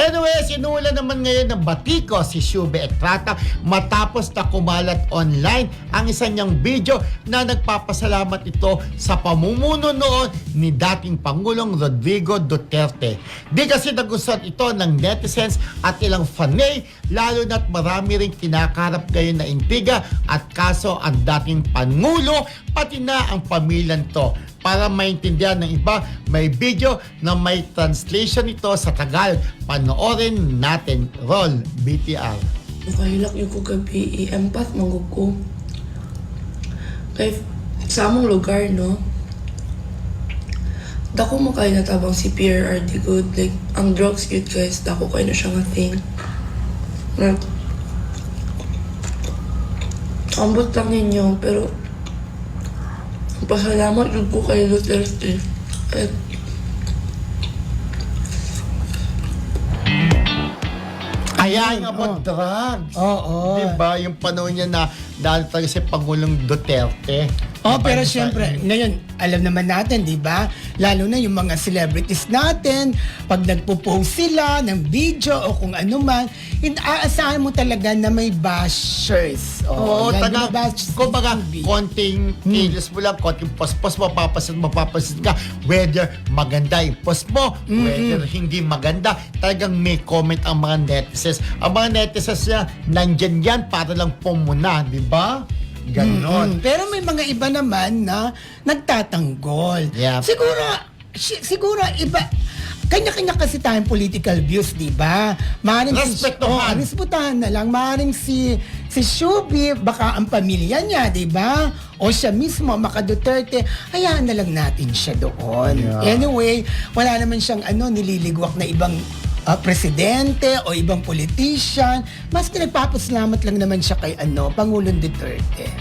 Anyway, sinula naman ngayon ng batiko si Shube Estrada matapos na kumalat online ang isa niyang video na nagpapasalamat ito sa pamumuno noon ni dating Pangulong Rodrigo Duterte. Di kasi nagustuhan ito ng netizens at ilang fanay, lalo na't marami ring kinakarap ngayon na intriga at kaso ang dating Pangulo pati na ang pamilyang to. Para maintindihan ng iba, may video na may translation ito sa Tagalog. Panoorin natin. Roll, BTR. Nakahilak yung ko gabi, empat manggug ko. Kaya sa among lugar, no? Dako mo kayo natabang si PRRD good. Like, ang drugs good guys, dako kayo na siya nga thing. Ambot lang ninyo, pero pasalamat yun ko kay Duterte. At Ayan, about drugs. Oo. Diba? Yung panahon niya na dahil talaga si Pangulong Duterte. Oh, Diba? pero syempre, ngayon, alam naman natin, di ba? Lalo na yung mga celebrities natin, pag nagpo-post sila ng video o kung ano man, aasahan mo talaga na may bashers. Oo, yan, taga, yung bashers kumbaga, ng TV. konting kilos mo lang, konting post-post, mapapasit ka, whether maganda yung post mo, whether hindi maganda, talagang may comment ang mga netizens. Ang mga netizens niya, nandyan yan para lang pumuna, di ba? Ganon. Pero may mga iba naman na nagtatanggol. Yep. Siguro iba, kanya-kanya kasi tayong political views, di ba? Maaaring Respetuhan. respetuhan na lang. Maaaring si Shubi, baka ang pamilya niya, di ba? O siya mismo, Maka Duterte, hayaan na lang natin siya doon. Yeah. Anyway, wala naman siyang nililigwak na ibang presidente o ibang politician. Mas nagpapasalamat lang naman siya kay Pangulong Duterte.